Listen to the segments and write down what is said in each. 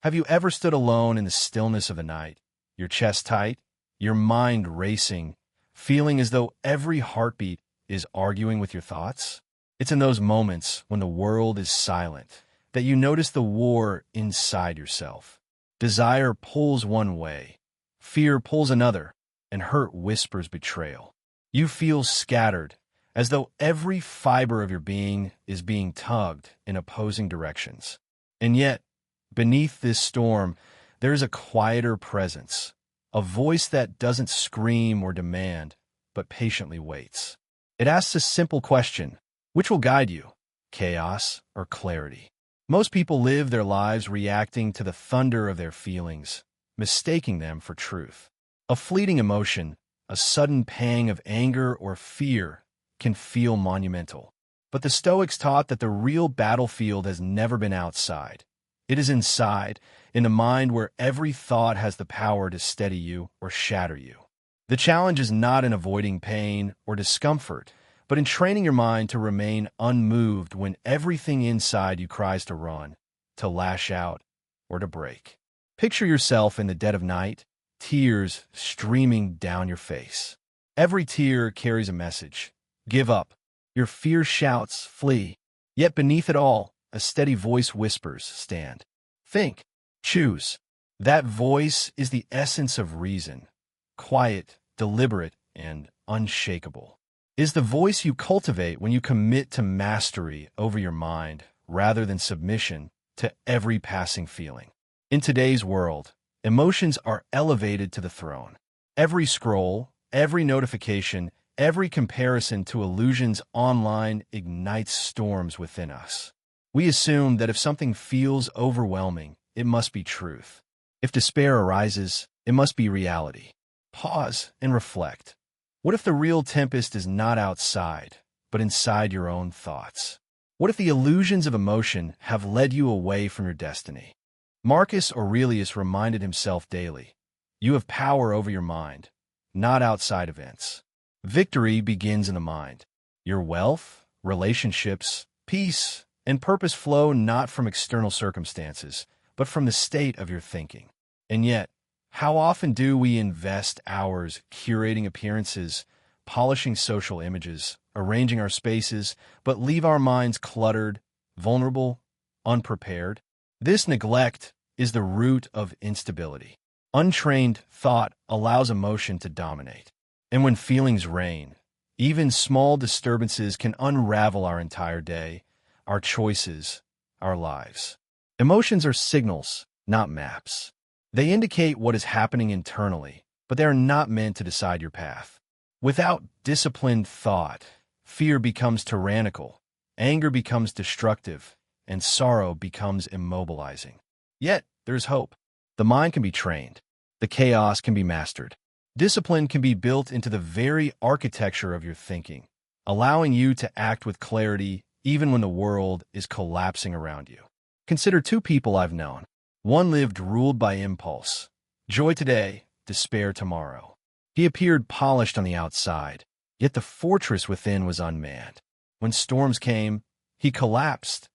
Have you ever stood alone in the stillness of the night, your chest tight, your mind racing, feeling as though every heartbeat is arguing with your thoughts? It's in those moments when the world is silent that you notice the war inside yourself. Desire pulls one way, fear pulls another, and hurt whispers betrayal. You feel scattered, as though every fiber of your being is being tugged in opposing directions. And yet, beneath this storm, there is a quieter presence, a voice that doesn't scream or demand, but patiently waits. It asks a simple question: which will guide you, chaos or clarity? Most people live their lives reacting to the thunder of their feelings, mistaking them for truth. A fleeting emotion, a sudden pang of anger or fear, can feel monumental. But the Stoics taught that the real battlefield has never been outside. It is inside, in the mind where every thought has the power to steady you or shatter you. The challenge is not in avoiding pain or discomfort, but in training your mind to remain unmoved when everything inside you cries to run, to lash out, or to break. Picture yourself in the dead of night, tears streaming down your face. Every tear carries a message. Give up. Your fear shouts, flee. Yet beneath it all, a steady voice whispers, stand. Think. Choose. That voice is the essence of reason. Quiet, deliberate, and unshakable. Is the voice you cultivate when you commit to mastery over your mind rather than submission to every passing feeling. In today's world, emotions are elevated to the throne. Every scroll, every notification, every comparison to illusions online ignites storms within us. We assume that if something feels overwhelming, it must be truth. If despair arises, it must be reality. Pause and reflect. What if the real tempest is not outside, but inside your own thoughts? What if the illusions of emotion have led you away from your destiny? Marcus Aurelius reminded himself daily, you have power over your mind, not outside events. Victory begins in the mind. Your wealth, relationships, peace, and purpose flow not from external circumstances, but from the state of your thinking. And yet, how often do we invest hours curating appearances, polishing social images, arranging our spaces, but leave our minds cluttered, vulnerable, unprepared? This neglect is the root of instability. Untrained thought allows emotion to dominate. And when feelings reign, even small disturbances can unravel our entire day, our choices, our lives. Emotions are signals, not maps. They indicate what is happening internally, but they are not meant to decide your path. Without disciplined thought, fear becomes tyrannical, anger becomes destructive, and sorrow becomes immobilizing. Yet, there's hope. The mind can be trained. The chaos can be mastered. Discipline can be built into the very architecture of your thinking, allowing you to act with clarity even when the world is collapsing around you. Consider two people I've known. One lived ruled by impulse. Joy today, despair tomorrow. He appeared polished on the outside, yet the fortress within was unmanned. When storms came, he collapsed,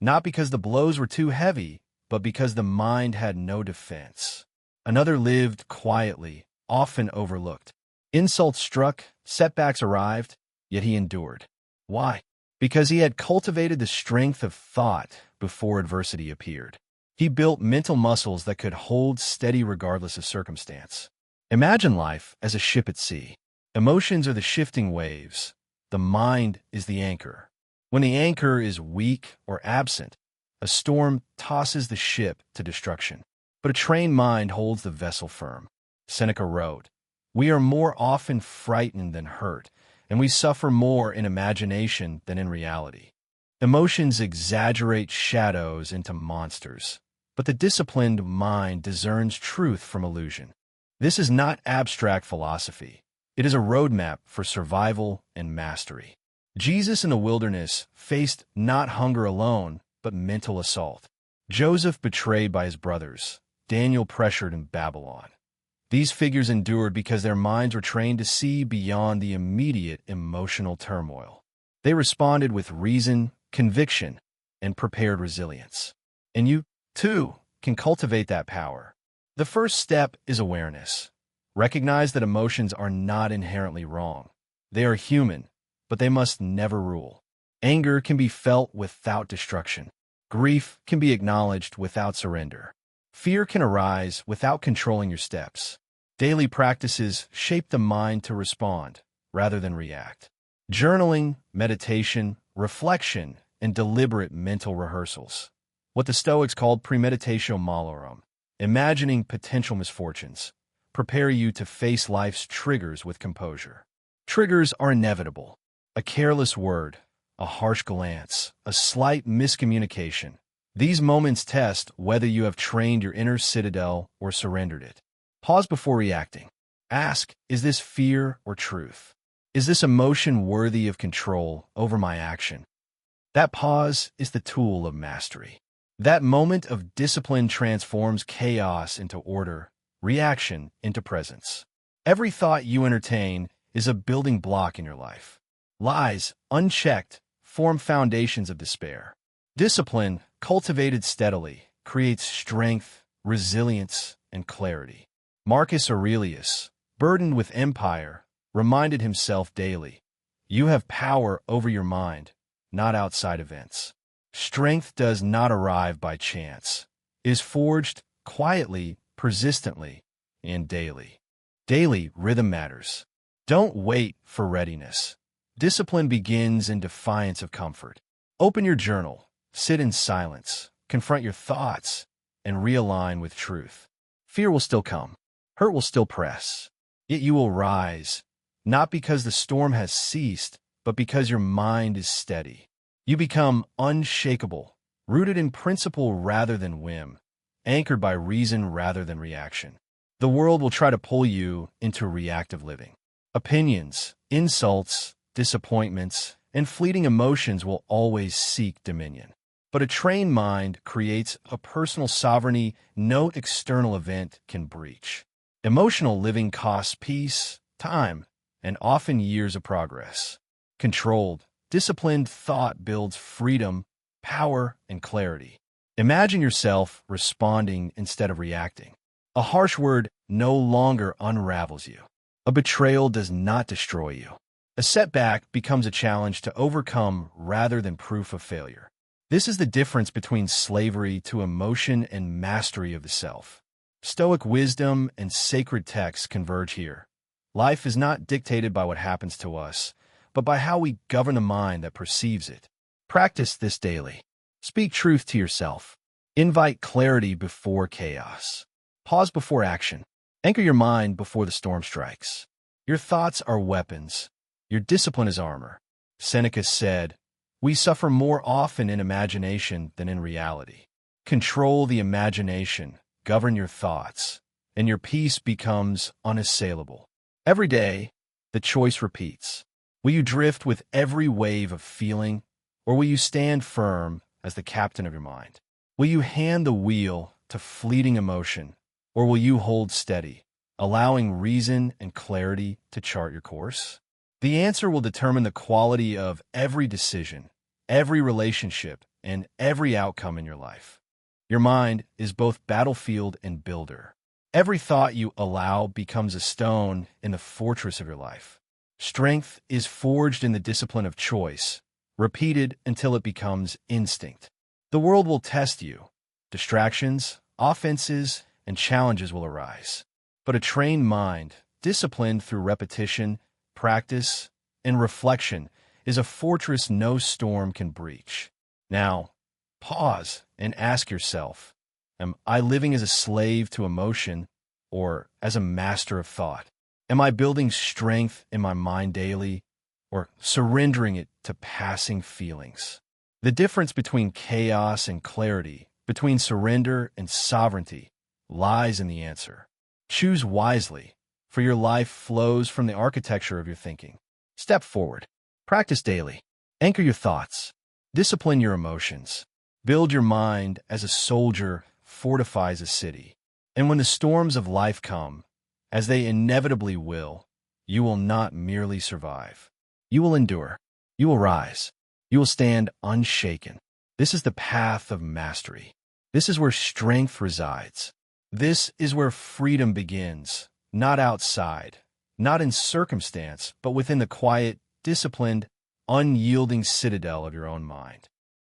not because the blows were too heavy, but because the mind had no defense. Another lived quietly, often overlooked. Insults struck, setbacks arrived, yet he endured. Why? Because he had cultivated the strength of thought before adversity appeared. He built mental muscles that could hold steady regardless of circumstance. Imagine life as a ship at sea. Emotions are the shifting waves. The mind is the anchor. When the anchor is weak or absent, a storm tosses the ship to destruction. But a trained mind holds the vessel firm. Seneca wrote, "We are more often frightened than hurt, and we suffer more in imagination than in reality." Emotions exaggerate shadows into monsters, but the disciplined mind discerns truth from illusion. This is not abstract philosophy. It is a roadmap for survival and mastery. Jesus in the wilderness faced not hunger alone, but mental assault. Joseph betrayed by his brothers. Daniel pressured in Babylon. These figures endured because their minds were trained to see beyond the immediate emotional turmoil. They responded with reason, conviction, and prepared resilience. And you, too, can cultivate that power. The first step is awareness. Recognize that emotions are not inherently wrong. They are human, but they must never rule. Anger can be felt without destruction. Grief can be acknowledged without surrender. Fear can arise without controlling your steps. Daily practices shape the mind to respond rather than react. Journaling, meditation, reflection, and deliberate mental rehearsals. What the Stoics called premeditatio malorum, imagining potential misfortunes, prepare you to face life's triggers with composure. Triggers are inevitable. A careless word, a harsh glance, a slight miscommunication. These moments test whether you have trained your inner citadel or surrendered it. Pause before reacting. Ask, is this fear or truth? Is this emotion worthy of control over my action? That pause is the tool of mastery. That moment of discipline transforms chaos into order, reaction into presence. Every thought you entertain is a building block in your life. Lies, unchecked, form foundations of despair. Discipline, cultivated steadily, creates strength, resilience, and clarity. Marcus Aurelius, burdened with empire, reminded himself daily, "You have power over your mind, not outside events." Strength does not arrive by chance. It is forged quietly, persistently, and daily. Daily rhythm matters. Don't wait for readiness. Discipline begins in defiance of comfort. Open your journal, sit in silence, confront your thoughts, and realign with truth. Fear will still come. Hurt will still press. Yet you will rise, not because the storm has ceased, but because your mind is steady. You become unshakable, rooted in principle rather than whim, anchored by reason rather than reaction. The world will try to pull you into reactive living. Opinions, insults, disappointments, and fleeting emotions will always seek dominion. But a trained mind creates a personal sovereignty no external event can breach. Emotional living costs peace, time, and often years of progress. Controlled, disciplined thought builds freedom, power, and clarity. Imagine yourself responding instead of reacting. A harsh word no longer unravels you. A betrayal does not destroy you. A setback becomes a challenge to overcome rather than proof of failure. This is the difference between slavery to emotion and mastery of the self. Stoic wisdom and sacred texts converge here. Life is not dictated by what happens to us, but by how we govern the mind that perceives it. Practice this daily. Speak truth to yourself. Invite clarity before chaos. Pause before action. Anchor your mind before the storm strikes. Your thoughts are weapons. Your discipline is armor. Seneca said, "We suffer more often in imagination than in reality." Control the imagination, govern your thoughts, and your peace becomes unassailable. Every day, the choice repeats. Will you drift with every wave of feeling, or will you stand firm as the captain of your mind? Will you hand the wheel to fleeting emotion, or will you hold steady, allowing reason and clarity to chart your course? The answer will determine the quality of every decision, every relationship, and every outcome in your life. Your mind is both battlefield and builder. Every thought you allow becomes a stone in the fortress of your life. Strength is forged in the discipline of choice, repeated until it becomes instinct. The world will test you. Distractions, offenses, and challenges will arise. But a trained mind, disciplined through repetition, practice, and reflection, is a fortress no storm can breach. Now, pause and ask yourself, am I living as a slave to emotion or as a master of thought? Am I building strength in my mind daily or surrendering it to passing feelings? The difference between chaos and clarity, between surrender and sovereignty, lies in the answer. Choose wisely, for your life flows from the architecture of your thinking. Step forward. Practice daily. Anchor your thoughts. Discipline your emotions. Build your mind as a soldier fortifies a city. And when the storms of life come, as they inevitably will, you will not merely survive. You will endure. You will rise. You will stand unshaken. This is the path of mastery. This is where strength resides. This is where freedom begins, not outside, not in circumstance, but within the quiet, disciplined, unyielding citadel of your own mind.